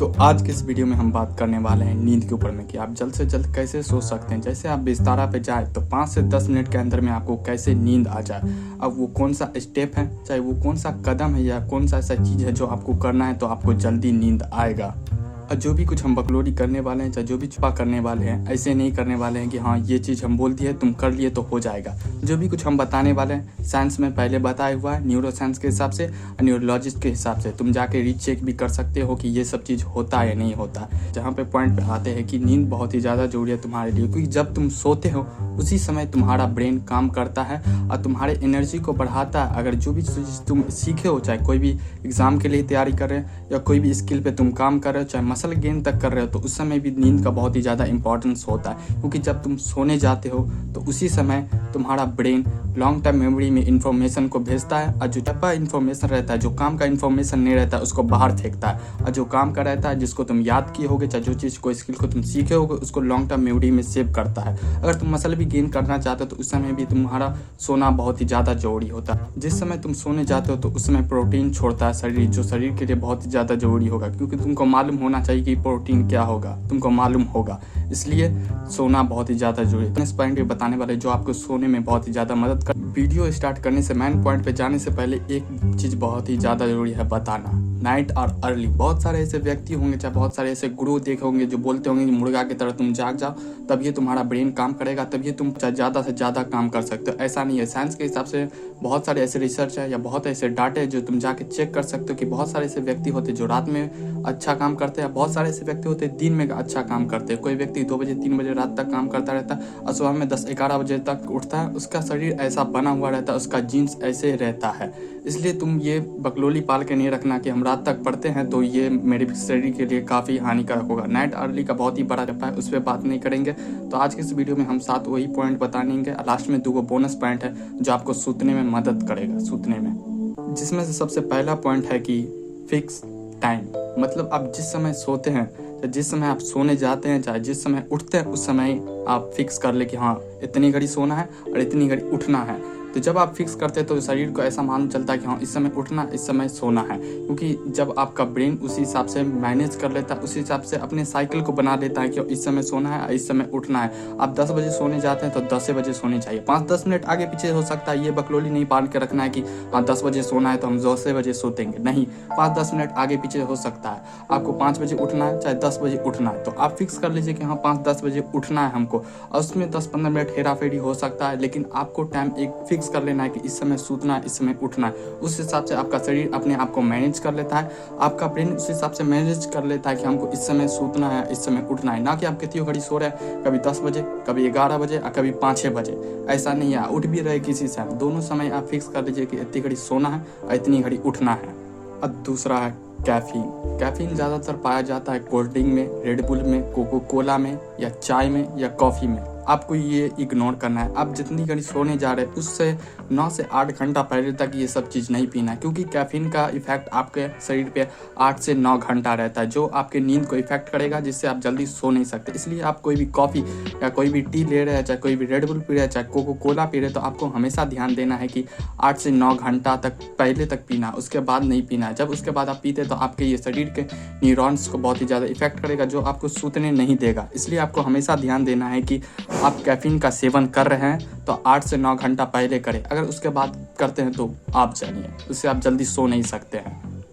तो आज के इस वीडियो में हम बात करने वाले हैं नींद के ऊपर में कि आप जल्द से जल्द कैसे सो सकते हैं। जैसे आप बिस्तारा पे जाए तो 5 से 10 मिनट के अंदर में आपको कैसे नींद आ जाए। अब वो कौन सा स्टेप है, चाहे वो कौन सा कदम है या कौन सा ऐसा चीज़ है जो आपको करना है तो आपको जल्दी नींद आएगा। और जो भी कुछ हम बकलोड़ी करने वाले हैं, चाहे जो भी छुपा करने वाले हैं, ऐसे नहीं करने वाले हैं कि हाँ ये चीज़ हम बोल दिए तुम कर लिए तो हो जाएगा। जो भी कुछ हम बताने वाले हैं साइंस में पहले बताया हुआ है, न्यूरो साइंस के हिसाब से और न्यूरोलॉजिस्ट के हिसाब से। तुम जाके रीचेक भी कर सकते हो कि ये सब चीज़ होता है या नहीं होता। जहाँ पे पॉइंट पे आते हैं कि नींद बहुत ही ज़्यादा जरूरी है तुम्हारे लिए, क्योंकि जब तुम सोते हो उसी समय तुम्हारा ब्रेन काम करता है और तुम्हारे एनर्जी को बढ़ाता है। अगर जो भी चीज़ तुम सीखे हो, चाहे कोई भी एग्ज़ाम के लिए तैयारी कर रहे हो या कोई भी स्किल पे तुम काम कर रहे हो, चाहे मसल गेन तक कर रहे हो, तो उस समय भी नींद का बहुत ही ज़्यादा इंपॉर्टेंस होता है। क्योंकि जब तुम सोने जाते हो तो उसी समय तुम्हारा ब्रेन लॉन्ग टर्म मेमोरी में इंफॉर्मेशन को भेजता है और जो डब्बा इंफॉर्मेशन रहता है, जो काम का इंफॉर्मेशन नहीं रहता है, उसको बाहर फेंकता है। और जो काम का रहता है, जिसको तुम याद किए होगे, चाहे जो चीज़ को स्किल को तुम सीखे होगे, उसको लॉन्ग टर्म मेमोरी में सेव करता है। अगर तुम मसल भी गेन करना चाहते हो तो उस समय भी तुम्हारा सोना बहुत ही ज़्यादा जरूरी होता है। जिस समय तुम सोने जाते हो तो उस समय प्रोटीन छोड़ता है शरीर, जो शरीर के लिए बहुत ही ज़्यादा जरूरी होगा। क्योंकि तुमको मालूम होना चाहिए कि प्रोटीन क्या होगा, तुमको मालूम होगा, इसलिए सोना बहुत ही ज़्यादा जरूरी है। इस पॉइंट पे बताने वाले जो आपको सोने में बहुत ही ज़्यादा मदद कर। वीडियो स्टार्ट करने से मेन पॉइंट पे जाने से पहले एक चीज़ बहुत ही ज़्यादा जरूरी है बताना, नाइट और अर्ली। बहुत सारे ऐसे व्यक्ति होंगे, चाहे बहुत सारे ऐसे गुरु देखे होंगे जो बोलते होंगे कि मुर्गा की तरह तुम जाग जाओ, तब ये तुम्हारा ब्रेन काम करेगा, तब ये तुम ज़्यादा से ज़्यादा काम कर सकते हो। ऐसा नहीं है। साइंस के हिसाब से बहुत सारे ऐसे रिसर्च है या बहुत ऐसे डाटे हैं जो तुम जाके चेक कर सकते हो कि बहुत सारे ऐसे व्यक्ति होते हैं जो रात में अच्छा काम करते हैं, बहुत सारे ऐसे व्यक्ति होते हैं दिन में अच्छा काम करते हैं। कोई व्यक्ति 2 बजे 3 बजे रात तक काम करता रहता है और सुबह में 10-11 बजे तक उठता है। उसका शरीर ऐसा बना हुआ रहता है, उसका जीन्स ऐसे रहता है। इसलिए तुम ये बकलोली पाल के नहीं रखना कि हम रात तक पढ़ते हैं तो ये मेरे शरीर के लिए काफ़ी हानिकारक होगा। नाइट अर्ली का बहुत ही बड़ा चप्पा है, उस पर बात नहीं करेंगे। तो आज के इस वीडियो में हम 7 वही पॉइंट बताएंगे। लास्ट में 2 बोनस पॉइंट है जो आपको सूतने में मदद करेगा, सूतने में। जिसमें से सबसे पहला पॉइंट है कि फिक्स टाइम। मतलब आप जिस समय सोते हैं, जिस समय आप सोने जाते हैं, चाहे जिस समय उठते हैं, उस समय आप फिक्स कर ले कि हाँ इतनी घड़ी सोना है और इतनी घड़ी उठना है। तो जब आप फिक्स करते हैं तो शरीर को ऐसा मालूम चलता है कि हाँ इस समय उठना, इस समय सोना है। क्योंकि जब आपका ब्रेन उसी हिसाब से मैनेज कर लेता है, उसी हिसाब से अपने साइकिल को बना लेता है कि इस समय सोना है, इस समय उठना है। आप 10 बजे सोने जाते हैं तो 10 बजे सोने चाहिए। 5-10 मिनट आगे पीछे हो सकता है, ये बकलोली नहीं पाल के रखना है कि हाँ 10 बजे सोना है तो हम 10 बजे सोतेंगे। नहीं, 5-10 मिनट आगे पीछे हो सकता है। आपको 5 बजे उठना है, चाहे 10 बजे उठना है, तो आप फिक्स कर लीजिए कि हाँ 5-10 बजे उठना है हमको। और उसमें 10-15 मिनट हेरा फेरी हो सकता है, लेकिन आपको टाइम एक फिक्स कर लेना है कि इस समय सूतना है, इस समय उठना है। उस हिसाब से आपका शरीर अपने आप को मैनेज कर लेता है, आपका ब्रेन उस हिसाब से मैनेज कर लेता है कि हमको इस समय सूतना है, इस समय उठना है। ना कि आप कितनी घड़ी सो रहे हैं, कभी 10 बजे, कभी 11 बजे और कभी 5-6 बजे। ऐसा नहीं है। उठ भी रहे किसी समय, दोनों समय आप फिक्स कर लीजिए कि इतनी घड़ी सोना है और इतनी घड़ी उठना है। अब दूसरा है कैफीन। कैफीन ज़्यादातर पाया जाता है कोल्ड ड्रिंक में, रेडबुल में, कोको कोला में या चाय में या कॉफ़ी में। आपको ये इग्नोर करना है। आप जितनी घड़ी सोने जा रहे हैं उससे 9 से 8 घंटा पहले तक ये सब चीज़ नहीं पीना है। क्योंकि कैफीन का इफेक्ट आपके शरीर पे 8 से 9 घंटा रहता है, जो आपके नींद को इफेक्ट करेगा, जिससे आप जल्दी सो नहीं सकते। इसलिए आप कोई भी कॉफ़ी या कोई भी टी ले रहे हैं, चाहे कोई भी रेडबुल पी रहे हैं, चाहे कोको कोला पी रहे हैं, तो आपको हमेशा ध्यान देना है कि 8 से 9 घंटा तक पहले तक पीना, उसके बाद नहीं पीना है। जब उसके बाद आप पीते तो आपके ये शरीर के न्यूरॉन्स को बहुत ही ज़्यादा इफेक्ट करेगा, जो आपको सूतने नहीं देगा। इसलिए आपको हमेशा ध्यान देना है कि आप कैफीन का सेवन कर रहे हैं तो 8 से 9 घंटा पहले करें। अगर उसके बाद करते हैं तो आप जानिए उससे आप जल्दी सो नहीं सकते हैं।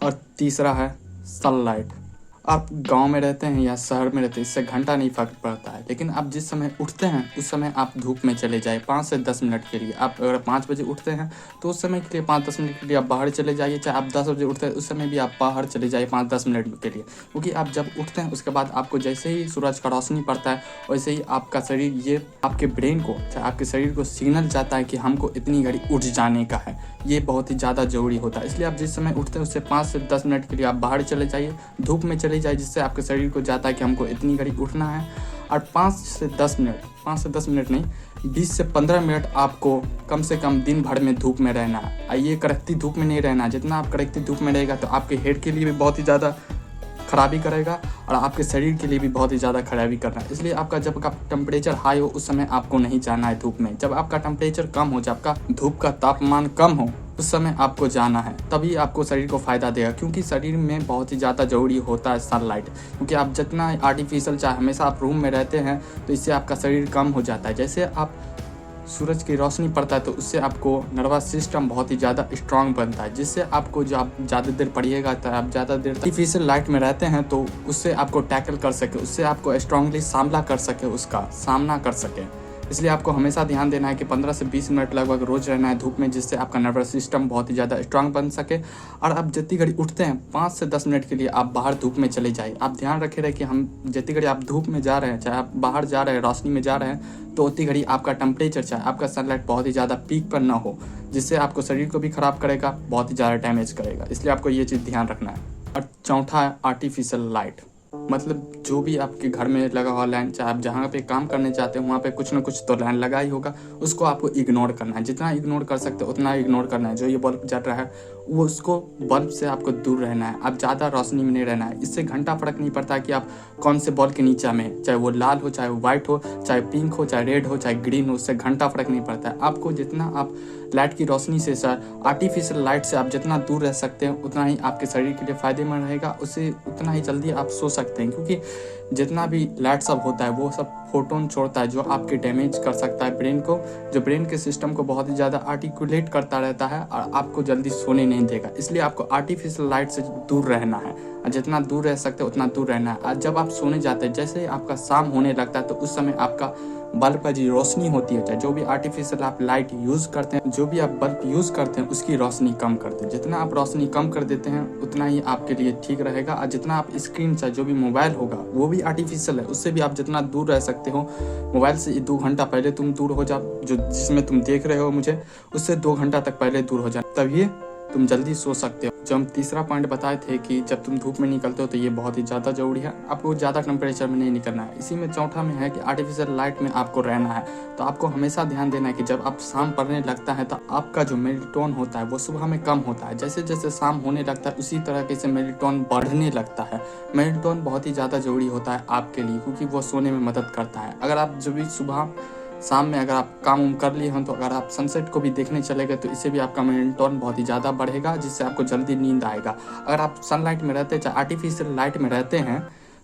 और तीसरा है सनलाइट। आप गांव में रहते हैं या शहर में रहते हैं, इससे घंटा नहीं फर्क पड़ता है, लेकिन आप जिस समय उठते हैं उस समय आप धूप में चले जाए 5 से 10 मिनट के लिए। आप अगर 5 बजे उठते हैं तो उस समय के लिए 5-10 मिनट के लिए आप बाहर चले जाइए। चाहे आप 10 बजे उठते हैं उस समय भी आप बाहर चले जाइए 5-10 मिनट के लिए। क्योंकि आप जब उठते हैं उसके बाद आपको जैसे ही सूरज का रोशनी पड़ता है वैसे ही आपका शरीर, ये आपके ब्रेन को, चाहे आपके शरीर को सिग्नल जाता है कि हमको इतनी घड़ी उठ जाने का है। ये बहुत ही ज़्यादा जरूरी होता है। इसलिए आप जिस समय उठते हैं उससे 5 से 10 मिनट के लिए आप बाहर चले जाइए, धूप में चले जाइए, जिससे आपके शरीर को जाता है कि हमको इतनी घड़ी उठना है। और 5 से 10 मिनट नहीं, 20 से 15 मिनट आपको कम से कम दिन भर में धूप में रहना है। ये कड़कती धूप में नहीं रहना। जितना आप कड़कती धूप में रहेगा तो आपके हेड के लिए भी बहुत ही ज़्यादा खराबी करेगा और आपके शरीर के लिए भी बहुत ही ज़्यादा खराबी करना है। इसलिए आपका जब का टेम्परेचर हाई हो उस समय आपको नहीं जाना है धूप में। जब आपका टेम्परेचर कम हो, जब आपका धूप का तापमान कम हो, उस समय आपको जाना है, तभी आपको शरीर को फ़ायदा देगा। क्योंकि शरीर में बहुत ही ज़्यादा ज़रूरी होता है सनलाइट। क्योंकि आप जितना आर्टिफिशियल चाहे हमेशा आप रूम में रहते हैं तो इससे आपका शरीर कम हो जाता है। जैसे आप सूरज की रोशनी पड़ता है तो उससे आपको नर्वस सिस्टम बहुत ही ज़्यादा स्ट्रांग बनता है, जिससे आपको जो आप ज़्यादा देर पढ़िएगा तो आप ज़्यादा देर आर्टिफिशियल लाइट में रहते हैं तो उससे आपको टैकल कर सके, उससे आपको स्ट्रांगली सामना कर सके, उसका सामना कर सके। इसलिए आपको हमेशा ध्यान देना है कि 15 से 20 मिनट लगभग रोज़ रहना है धूप में, जिससे आपका नर्वस सिस्टम बहुत ही ज़्यादा स्ट्रांग बन सके। और आप जितनी घड़ी उठते हैं 5 से 10 मिनट के लिए आप बाहर धूप में चले जाइए। आप ध्यान रखे रहे कि हम जितनी घड़ी आप धूप में जा रहे हैं, चाहे आप बाहर जा रहे हैं, रोशनी में जा रहे हैं, तो उतनी घड़ी आपका टेम्परेचर चाहे आपका सनलाइट बहुत ही ज़्यादा पीक पर ना हो, जिससे आपको शरीर को भी ख़राब करेगा, बहुत ही ज़्यादा डैमेज करेगा। इसलिए आपको ये चीज़ ध्यान रखना है। और चौथा है आर्टिफिशियल लाइट। मतलब जो भी आपके घर में लगा हुआ लाइन, चाहे आप जहाँ पे काम करने चाहते हैं वहाँ पे कुछ ना कुछ तो लाइन लगा ही होगा, उसको आपको इग्नोर करना है। जितना इग्नोर कर सकते हो उतना इग्नोर करना है। जो ये बल्ब जल रहा है वो उसको बल्ब से आपको दूर रहना है, आप ज़्यादा रोशनी में नहीं रहना है। इससे घंटा फर्क नहीं पड़ता कि आप कौन से बल्ब के नीचे में, चाहे वो लाल हो, चाहे वो वाइट हो, चाहे पिंक हो, चाहे रेड हो, चाहे ग्रीन हो, उससे घंटा फर्क नहीं पड़ता है। आपको जितना आप लाइट की रोशनी से, आर्टिफिशियल लाइट से आप जितना दूर रह सकते हैं उतना ही आपके शरीर के लिए फ़ायदेमंद रहेगा, उससे उतना ही जल्दी आप सो सकते हैं। क्योंकि जितना भी लाइट सब होता है वो सब फोटोन छोड़ता है जो आपके डैमेज कर सकता है ब्रेन को, जो ब्रेन के सिस्टम को बहुत ही ज़्यादा आर्टिकुलेट करता रहता है और आपको जल्दी सोने नहीं देगा। इसलिए आपको आर्टिफिशियल लाइट से दूर रहना है और जितना दूर रह सकते हैं उतना दूर रहना है। और जब आप सोने जाते हैं, जैसे ही आपका शाम होने लगता है तो उस समय आपका बल्ब पर जो रोशनी होती है, चाहे जो भी आर्टिफिशियल आप लाइट यूज़ करते हैं, जो भी आप बल्ब यूज़ करते हैं उसकी रोशनी कम करते हैं। जितना आप रोशनी कम कर देते हैं उतना ही आपके लिए ठीक रहेगा। और जितना आप स्क्रीन, चाहे जो भी मोबाइल होगा वो भी आर्टिफिशियल है, उससे भी आप जितना दूर रह सकते हो। मोबाइल से 2 घंटा पहले तुम दूर हो जाओ, जो जिसमें तुम देख रहे हो मुझे, उससे 2 घंटा तक पहले दूर हो जाओ, तभी तुम जल्दी सो सकते हो। जो हम तीसरा पॉइंट बताए थे कि जब तुम धूप में निकलते हो तो ये बहुत ही ज़्यादा ज़रूरी है, आपको ज़्यादा टेम्परेचर में नहीं निकलना है। इसी में चौथा में है कि आर्टिफिशियल लाइट में आपको रहना है। तो आपको हमेशा ध्यान देना है कि जब आप शाम पड़ने लगता है तो आपका जो मेलेटोनिन होता है वो सुबह में कम होता है। जैसे जैसे शाम होने लगता है उसी तरीके से मेलेटोनिन बढ़ने लगता है। मेलेटोनिन बहुत ही ज़्यादा ज़रूरी होता है आपके लिए, क्योंकि वो सोने में मदद करता है। अगर आप जो भी सुबह शाम में अगर आप काम कर लिए हैं तो अगर आप सनसेट को भी देखने चले गए तो इससे भी आपका मेलेटोनिन बहुत ही ज़्यादा बढ़ेगा, जिससे आपको जल्दी नींद आएगा। अगर आप सनलाइट में रहते हैं, चाहे आर्टिफिशियल लाइट में रहते हैं,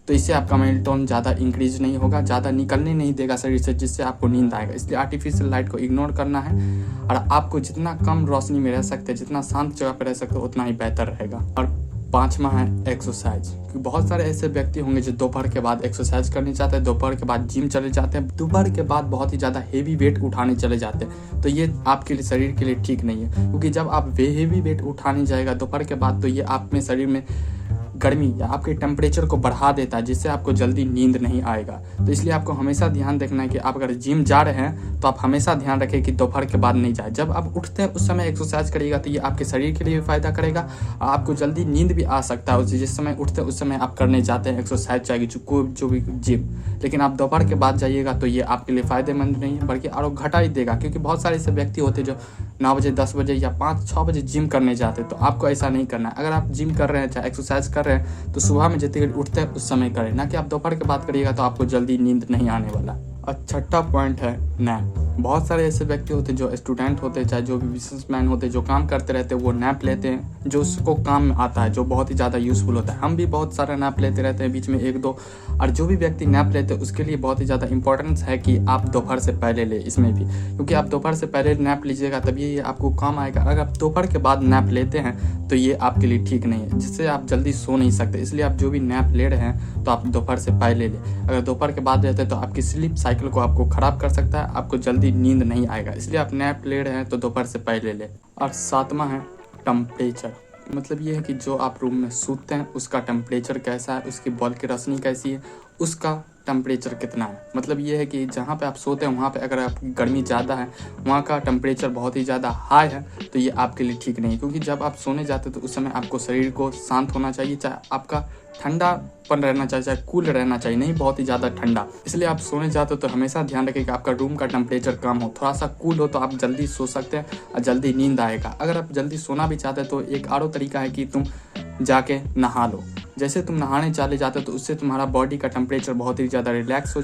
तो इससे आपका मेलेटोनिन ज़्यादा इंक्रीज नहीं होगा, ज़्यादा निकलने नहीं देगा शरीर से, जिससे आपको नींद आएगा। इसलिए आर्टिफिशियल लाइट को इग्नोर करना है और आपको जितना कम रोशनी में रह सकते हैं, जितना शांत जगह पर रह सकते हो उतना ही बेहतर रहेगा। और पांचवा है एक्सरसाइज। बहुत सारे ऐसे व्यक्ति होंगे जो दोपहर के बाद एक्सरसाइज करने जाते हैं, दोपहर के बाद जिम चले जाते हैं, दोपहर के बाद बहुत ही ज़्यादा हेवी वेट उठाने चले जाते हैं। तो ये आपके लिए, शरीर के लिए ठीक नहीं है, क्योंकि जब आप हेवी वेट उठाने जाएगा दोपहर के बाद तो ये आप में शरीर में गर्मी या आपके टेम्परेचर को बढ़ा देता है, जिससे आपको जल्दी नींद नहीं आएगा। तो इसलिए आपको हमेशा ध्यान रखना है कि आप अगर जिम जा रहे हैं तो आप हमेशा ध्यान रखें कि दोपहर के बाद नहीं जाए। जब आप उठते हैं उस समय एक्सरसाइज करिएगा तो ये आपके शरीर के लिए भी फायदा करेगा और आपको जल्दी नींद भी आ सकता है। जिस समय उठते हैं उस समय आप करने जाते हैं एक्सरसाइज, चाहे जो भी जिम, लेकिन आप दोपहर के बाद जाइएगा तो ये आपके लिए फ़ायदेमंद नहीं है, बल्कि और घटा ही देगा। क्योंकि बहुत सारे ऐसे व्यक्ति होते हैं जो 9 बजे, 10 बजे या 5-6 बजे जिम करने जाते हैं। तो आपको ऐसा नहीं करना है। अगर आप जिम कर रहे हैं, चाहे एक्सरसाइज कर रहे हैं, तो सुबह में जितनी उठते हैं उस समय करें, ना कि आप दोपहर के बाद करिएगा तो आपको जल्दी नींद नहीं आने वाला। और छठा पॉइंट है नैप। बहुत सारे ऐसे व्यक्ति होते हैं जो स्टूडेंट होते हैं, चाहे जो भी बिजनेसमैन होते हैं, जो काम करते रहते हैं, वो नैप लेते हैं जो उसको काम में आता है, जो बहुत ही ज़्यादा यूज़फुल होता है। हम भी बहुत सारा नैप लेते रहते हैं, बीच में 1-2। और जो भी व्यक्ति नैप लेते हैं उसके लिए बहुत ही ज़्यादा इंपॉर्टेंस है कि आप दोपहर से पहले ले, इसमें भी, क्योंकि आप दोपहर से पहले नैप लीजिएगा तभी ये आपको काम आएगा। अगर आप दोपहर के बाद नैप लेते हैं तो ये आपके लिए ठीक नहीं है, जिससे आप जल्दी सो नहीं सकते। इसलिए आप जो भी नैप ले रहे हैं तो आप दोपहर से पहले लें। अगर दोपहर के बाद रहते हैं तो आपकी स्लीप साइकिल को आपको ख़राब कर सकता है, आपको जल्दी नींद नहीं आएगा। इसलिए आप नैप ले रहे हैं तो दोपहर से पहले लें। और सातवां है टेम्परेचर। मतलब ये है कि जो आप रूम में सूते हैं उसका टेम्परेचर कैसा है, उसकी बल्ब की रोशनी कैसी है, उसका टेम्परेचर कितना है। मतलब ये है कि जहाँ पे आप सोते हैं वहाँ पे अगर आपकी गर्मी ज़्यादा है, वहाँ का टेम्परेचर बहुत ही ज़्यादा हाई है, तो ये आपके लिए ठीक नहीं है। क्योंकि जब आप सोने जाते हैं तो उस समय आपको शरीर को शांत होना चाहिए, चाहे आपका ठंडापन रहना चाहिए, चाहे कूल रहना चाहिए, नहीं बहुत ही ज़्यादा ठंडा। इसलिए आप सोने जाते हो तो हमेशा ध्यान रखें कि आपका रूम का टेम्परेचर कम हो, थोड़ा सा कूल हो तो आप जल्दी सो सकते हैं और जल्दी नींद आएगा। अगर आप जल्दी सोना भी चाहते हैं तो एक और तरीका है कि तुम जाके नहा लो। जैसे तुम नहाने चले जाते हो तो उससे तुम्हारा बॉडी का टेम्परेचर बहुत ही ज़्यादा रिलैक्स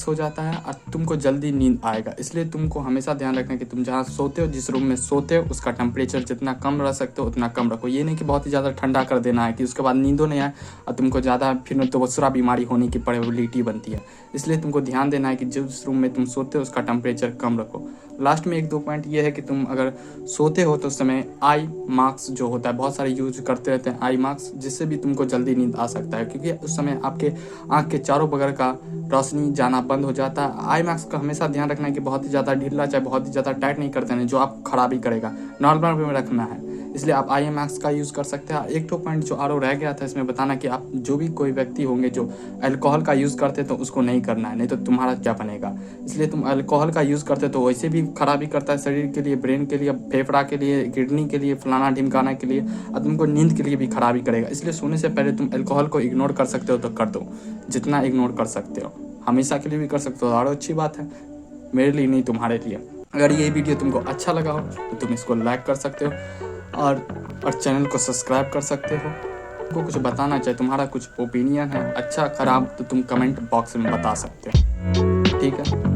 हो जाता है और तुमको जल्दी नींद आएगा। इसलिए तुमको हमेशा ध्यान रखना कि तुम जहाँ सोते हो, जिस रूम में सोते हो, उसका टेम्परेचर जितना कम रख सकते हो उतना कम रखो। ये नहीं कि बहुत ही ज़्यादा ठंडा कर देना है कि उसके बाद नींदो नहीं आए और तुमको ज़्यादा फिर तो दूसरा बीमारी होने की प्रोबेबिलिटी बनती है। इसलिए तुमको ध्यान देना है कि जिस रूम में तुम सोते हो उसका टेम्परेचर कम रखो। लास्ट में 1-2 पॉइंट ये है कि तुम अगर सोते हो तो उस समय आई मास्क जो होता है, बहुत सारे यूज करते रहते हैं आई मास्क, जिससे भी तुमको जल्दी नींद आ सकता है, क्योंकि उस समय आपके आंख के चारों बगल का रोशनी जाना बंद हो जाता है। आई मास्क का हमेशा ध्यान रखना है कि बहुत ही ज़्यादा ढीला चाहे बहुत ही ज़्यादा टाइट नहीं कर देना, जो आप खराबी करेगा, नॉर्मल में रखना है। इसलिए आप आई मास्क का यूज़ कर सकते हैं। 1-2 पॉइंट जो और रह गया था इसमें बताना कि आप जो भी कोई व्यक्ति होंगे जो अल्कोहल का यूज़ करते तो उसको नहीं करना है, नहीं तो तुम्हारा क्या बनेगा। इसलिए तुम अल्कोहल का यूज़ करते तो वैसे भी खराबी करता है शरीर के लिए, ब्रेन के लिए, फेफड़ा के लिए, किडनी के लिए, फलाना ढिमकाना के लिए, और तुमको नींद के लिए भी खराबी करेगा। इसलिए सोने से पहले तुम अल्कोहल को इग्नोर कर सकते हो तो कर दो, जितना इग्नोर कर सकते हो। हमेशा के लिए भी कर सकते हो और अच्छी बात है, मेरे लिए नहीं तुम्हारे लिए। अगर ये वीडियो तुमको अच्छा लगा हो तो तुम इसको लाइक कर सकते हो और चैनल को सब्सक्राइब कर सकते हो। तुमको कुछ बताना चाहे, तुम्हारा कुछ ओपिनियन है अच्छा खराब, तो तुम कमेंट बॉक्स में बता सकते हो। ठीक है।